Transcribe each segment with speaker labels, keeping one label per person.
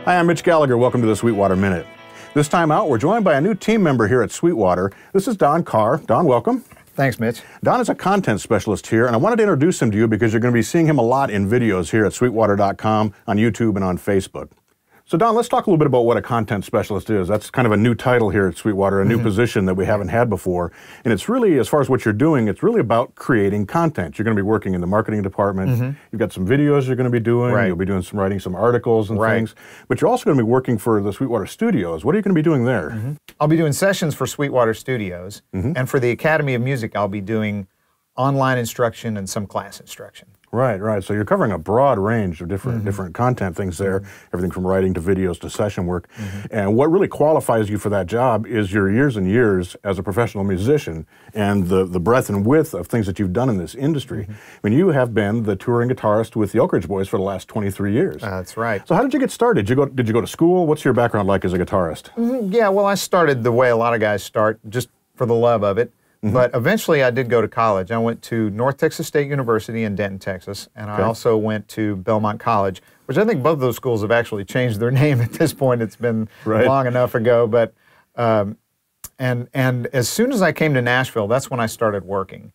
Speaker 1: Hi, I'm Mitch Gallagher. Welcome to the Sweetwater Minute. This time out, we're joined by a new team member here at Sweetwater. This is Don Carr. Don, welcome.
Speaker 2: Thanks, Mitch.
Speaker 1: Don is a content specialist here, and I wanted to introduce him to you because you're going to be seeing him a lot in videos here at Sweetwater.com, on YouTube, and on Facebook. So Don, let's talk a little bit about what a content specialist is. That's kind of a new title here at Sweetwater, a new position that we haven't had before. And it's really, as far as what you're doing, it's really about creating content. You're going to be working in the marketing department. You've got some videos you're going to be doing. You'll be doing writing some articles and things. But you're also going to be working for the Sweetwater Studios. What are you going to be doing there?
Speaker 2: I'll be doing sessions for Sweetwater Studios. And for the Academy of Music, I'll be doing online instruction and some class instruction.
Speaker 1: Right, right. So you're covering a broad range of different content things there, everything from writing to videos to session work. And what really qualifies you for that job is your years and years as a professional musician and the breadth and width of things that you've done in this industry. I mean, you have been the touring guitarist with the Oak Ridge Boys for the last 23 years.
Speaker 2: That's right.
Speaker 1: So how did you get started? Did you go to school? What's your background like as a guitarist?
Speaker 2: Yeah, well, I started the way a lot of guys start, just for the love of it. But eventually I did go to college. I went to North Texas State University in Denton, Texas, and I also went to Belmont College, which I think both of those schools have actually changed their name at this point. It's been long enough ago. But and as soon as I came to Nashville, that's when I started working.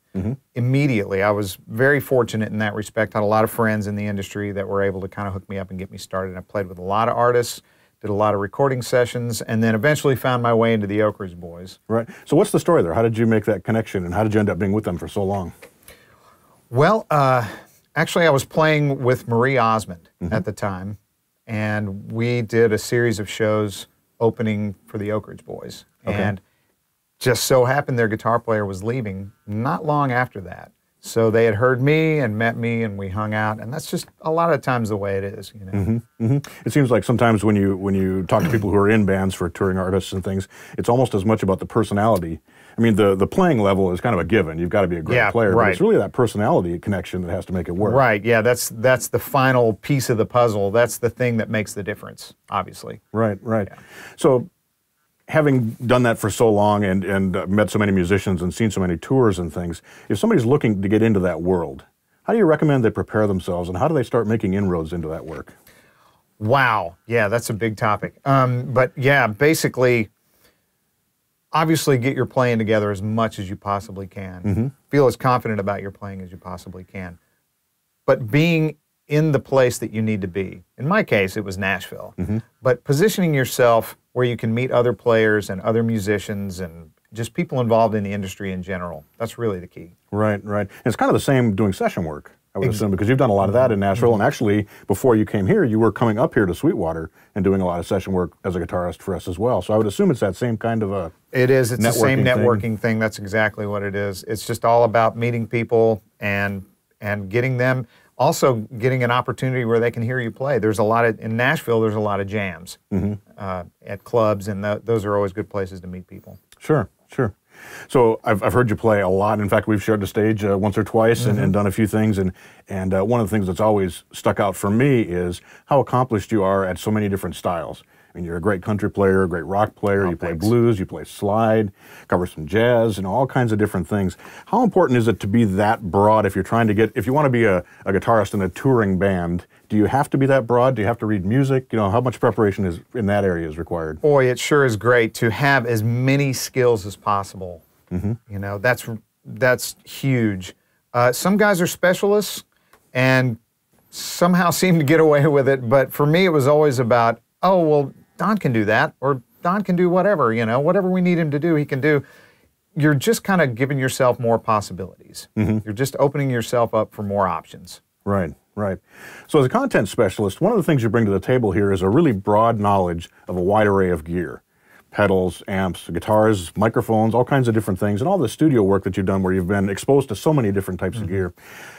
Speaker 2: Immediately. I was very fortunate in that respect. I had a lot of friends in the industry that were able to kind of hook me up and get me started. I played with a lot of artists, did a lot of recording sessions, and then eventually found my way into the Oak Ridge Boys. Right.
Speaker 1: So what's the story there? How did you make that connection, and how did you end up being with them for so long?
Speaker 2: Well, actually I was playing with Marie Osmond at the time, and we did a series of shows opening for the Oak Ridge Boys. And just so happened their guitar player was leaving not long after that. So they had heard me and met me, and we hung out, and that's just a lot of times the way it is, you know.
Speaker 1: It seems like sometimes when you talk to people who are in bands for touring artists and things, it's almost as much about the personality. I mean, the playing level is kind of a given. You've got to be a great player, but it's really that personality connection that has to make it work.
Speaker 2: Right, yeah, that's the final piece of the puzzle. That's the thing that makes the difference, obviously.
Speaker 1: Right, right. Yeah. So having done that for so long and met so many musicians and seen so many tours and things, if somebody's looking to get into that world, how do you recommend they prepare themselves, and how do they start making inroads into that work?
Speaker 2: Wow, yeah, that's a big topic. But yeah, basically, obviously get your playing together as much as you possibly can. Feel as confident about your playing as you possibly can. But being in the place that you need to be. In my case, it was Nashville. But positioning yourself where you can meet other players and other musicians and just people involved in the industry in general. That's really the key. Right,
Speaker 1: right. And it's kind of the same doing session work, I would assume, because you've done a lot of that in Nashville. And actually, before you came here, you were coming up here to Sweetwater and doing a lot of session work as a guitarist for us as well. So I would assume it's that same kind of a
Speaker 2: It is. It's the same networking thing. That's exactly what it is. It's just all about meeting people and getting them, also getting an opportunity where they can hear you play. There's a lot of, in Nashville, there's a lot of jams at clubs, and those are always good places to meet people.
Speaker 1: Sure, sure. So I've heard you play a lot. In fact, we've shared the stage once or twice and done a few things. And one of the things that's always stuck out for me is how accomplished you are at so many different styles. I mean, you're a great country player, a great rock player, you play blues, you play slide, cover some jazz, and all kinds of different things. How important is it to be that broad if you're trying to if you want to be a guitarist in a touring band? Do you have to be that broad? Do you have to read music? You know, how much preparation is in that area is required?
Speaker 2: Boy, it sure is great to have as many skills as possible. You know, that's huge. Some guys are specialists and somehow seem to get away with it, but for me it was always about, oh, well, Don can do that, or Don can do whatever, you know, whatever we need him to do, he can do. You're just kind of giving yourself more possibilities. You're just opening yourself up for more options.
Speaker 1: Right, right. So as a content specialist, one of the things you bring to the table here is a really broad knowledge of a wide array of gear. Pedals, amps, guitars, microphones, all kinds of different things, and all the studio work that you've done where you've been exposed to so many different types of gear.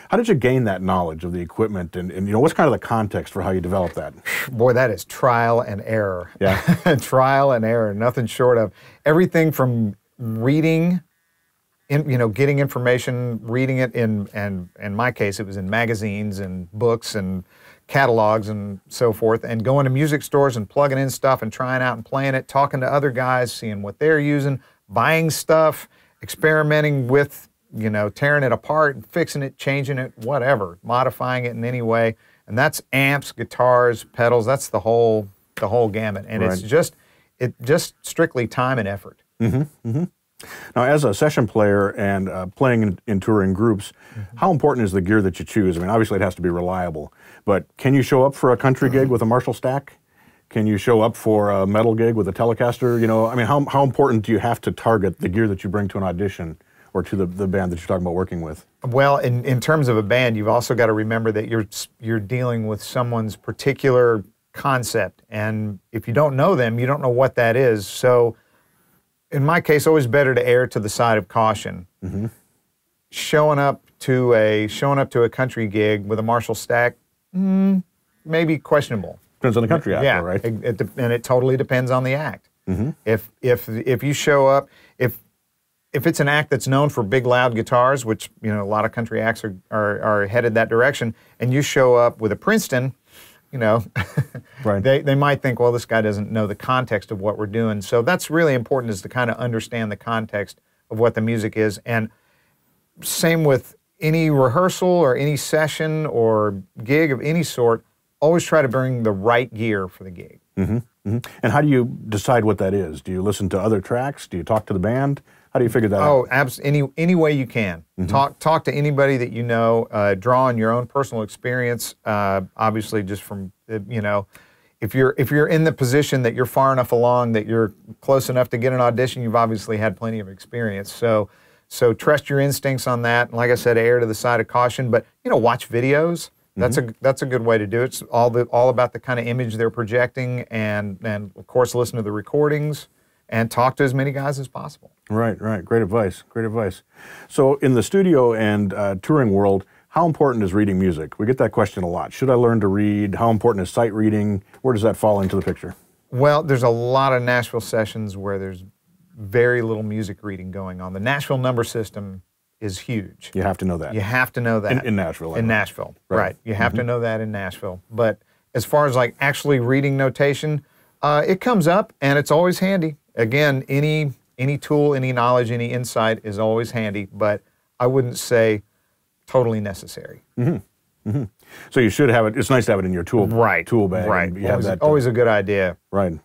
Speaker 1: How did you gain that knowledge of the equipment, and you know, what's kind of the context for how you develop that?
Speaker 2: Boy, that is trial and error.
Speaker 1: Yeah.
Speaker 2: Trial and error, nothing short of everything from reading, you know, getting information, reading it in my case, it was in magazines and books and catalogs and so forth, and going to music stores and plugging in stuff and trying out and playing it, talking to other guys, seeing what they're using, buying stuff, experimenting with, you know, tearing it apart and fixing it, changing it, whatever, modifying it in any way. And that's amps, guitars, pedals, that's the whole the whole gamut, and it's just strictly time and effort.
Speaker 1: Now, as a session player and playing in touring groups, how important is the gear that you choose? I mean, obviously it has to be reliable, but can you show up for a country gig with a Marshall stack? Can you show up for a metal gig with a Telecaster? You know, I mean, how important do you have to target the gear that you bring to an audition or to the band that you're talking about working with?
Speaker 2: Well, in terms of a band, you've also got to remember that you're dealing with someone's particular concept, and if you don't know them, you don't know what that is. So, in my case, always better to err to the side of caution. Showing up to a country gig with a Marshall stack, maybe questionable.
Speaker 1: Depends on the country act, right?
Speaker 2: And it totally depends on the act. If you show up, if it's an act that's known for big loud guitars, which a lot of country acts are headed that direction, and you show up with a Princeton, they might think, well, this guy doesn't know the context of what we're doing. So that's really important, is to kind of understand the context of what the music is. And same with any rehearsal or any session or gig of any sort, always try to bring the right gear for the gig.
Speaker 1: And how do you decide what that is? Do you listen to other tracks? Do you talk to the band? How do you figure that out?
Speaker 2: Oh, any way you can. Talk to anybody that you know. Draw on your own personal experience. Obviously, just from if you're in the position that you're far enough along that you're close enough to get an audition, you've obviously had plenty of experience. So trust your instincts on that. And like I said, err to the side of caution. But watch videos. That's a good way to do it. It's all about the kind of image they're projecting, and of course listen to the recordings and talk to as many guys as possible.
Speaker 1: Right. Great advice. So in the studio and touring world, how important is reading music? We get that question a lot. Should I learn to read? How important is sight reading? Where does that fall into the picture?
Speaker 2: Well, there's a lot of Nashville sessions where there's very little music reading going on. The Nashville number system is huge.
Speaker 1: You have to know that.
Speaker 2: You have to know that.
Speaker 1: In Nashville.
Speaker 2: In Nashville, right. You have to know that in Nashville. But as far as like actually reading notation, it comes up and it's always handy. Again, any tool, any knowledge, any insight is always handy, but I wouldn't say totally necessary.
Speaker 1: So you should have it. It's nice to have it in your tool bag.
Speaker 2: Right.
Speaker 1: You have that,
Speaker 2: always a good idea.
Speaker 1: Right.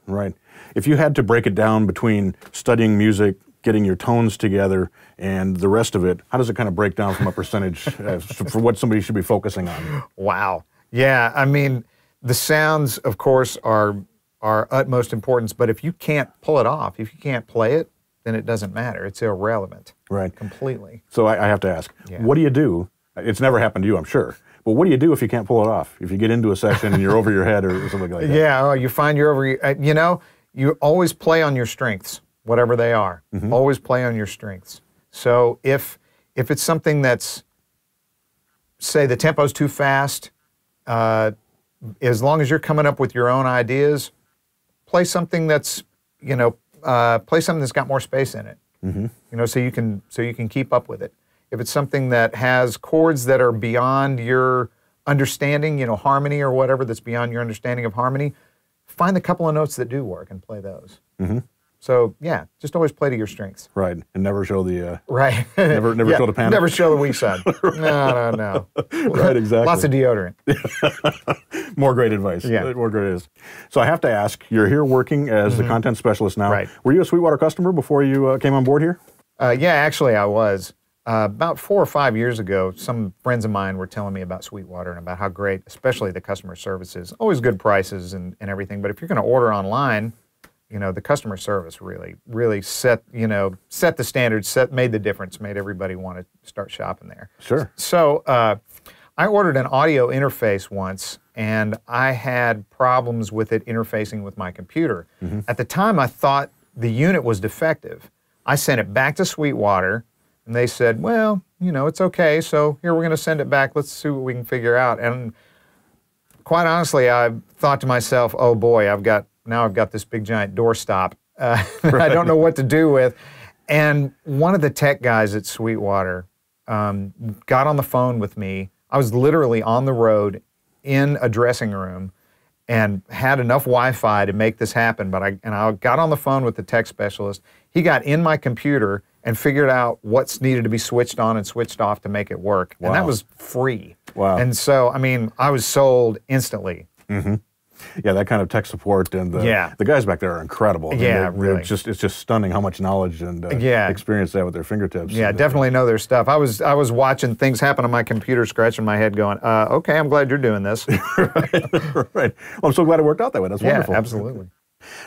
Speaker 1: If you had to break it down between studying music, getting your tones together, and the rest of it, how does it kind of break down from a percentage for what somebody should be focusing on?
Speaker 2: Wow. Yeah, I mean, the sounds, of course, are utmost importance, but if you can't pull it off, if you can't play it, then it doesn't matter. It's irrelevant.
Speaker 1: Right.
Speaker 2: Completely.
Speaker 1: So I have to ask, what do you do? It's never happened to you, I'm sure. But what do you do if you can't pull it off? If you get into a session and you're over your head or something like that?
Speaker 2: Yeah, you find you're over, you always play on your strengths, whatever they are. Always play on your strengths. So if it's something that's, say the tempo's too fast, as long as you're coming up with your own ideas, play something that's, play something that's got more space in it. So you can keep up with it. If it's something that has chords that are beyond your understanding, harmony or whatever that's beyond your understanding of harmony, find the couple of notes that do work and play those. So yeah, just always play to your strengths.
Speaker 1: Right, and never show the
Speaker 2: right.
Speaker 1: never show the panic.
Speaker 2: Never show the weak side. No.
Speaker 1: Right, exactly.
Speaker 2: Lots of deodorant.
Speaker 1: More great advice.
Speaker 2: Yeah.
Speaker 1: More great advice. So I have to ask, you're here working as the content specialist now.
Speaker 2: Right.
Speaker 1: Were you a Sweetwater customer before you came on board here?
Speaker 2: Yeah, actually I was. About 4 or 5 years ago, some friends of mine were telling me about Sweetwater and about how great, especially the customer service is. Always good prices and everything, but if you're going to order online, the customer service really set the standards, made the difference, made everybody want to start shopping there.
Speaker 1: Sure.
Speaker 2: So I ordered an audio interface once, and I had problems with it interfacing with my computer. At the time, I thought the unit was defective. I sent it back to Sweetwater, and they said, well, it's okay, so here we're going to send it back. Let's see what we can figure out. And quite honestly, I thought to myself, oh boy, I've got this big giant doorstop that I don't know what to do with. And one of the tech guys at Sweetwater got on the phone with me. I was literally on the road in a dressing room and had enough Wi-Fi to make this happen. But I got on the phone with the tech specialist. He got in my computer and figured out what's needed to be switched on and switched off to make it work. Wow. And that was free.
Speaker 1: Wow.
Speaker 2: And so, I mean, I was sold instantly.
Speaker 1: Yeah, that kind of tech support, and the guys back there are incredible. I mean,
Speaker 2: really.
Speaker 1: It's just stunning how much knowledge and experience they have with their fingertips.
Speaker 2: Yeah, definitely know their stuff. I was watching things happen on my computer, scratching my head, going, "Okay, I'm glad you're doing this."
Speaker 1: Right. Well, I'm so glad it worked out that way. That's wonderful.
Speaker 2: Yeah, absolutely.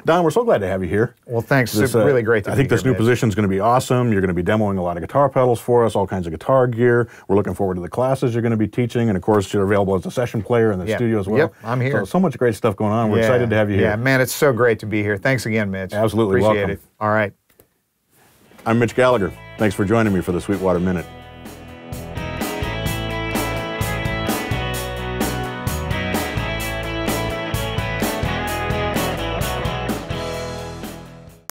Speaker 1: Don, we're so glad to have you here.
Speaker 2: Well, thanks. It's really great to be here.
Speaker 1: I think this new position is going to be awesome. You're going to be demoing a lot of guitar pedals for us, all kinds of guitar gear. We're looking forward to the classes you're going to be teaching, and of course, you're available as a session player in the studio as well.
Speaker 2: Yep, I'm here.
Speaker 1: So much great stuff going on. We're excited to have you here.
Speaker 2: Yeah, man, it's so great to be here. Thanks again, Mitch.
Speaker 1: Absolutely,
Speaker 2: appreciate
Speaker 1: welcome.
Speaker 2: it. All right.
Speaker 1: I'm Mitch Gallagher. Thanks for joining me for the Sweetwater Minute.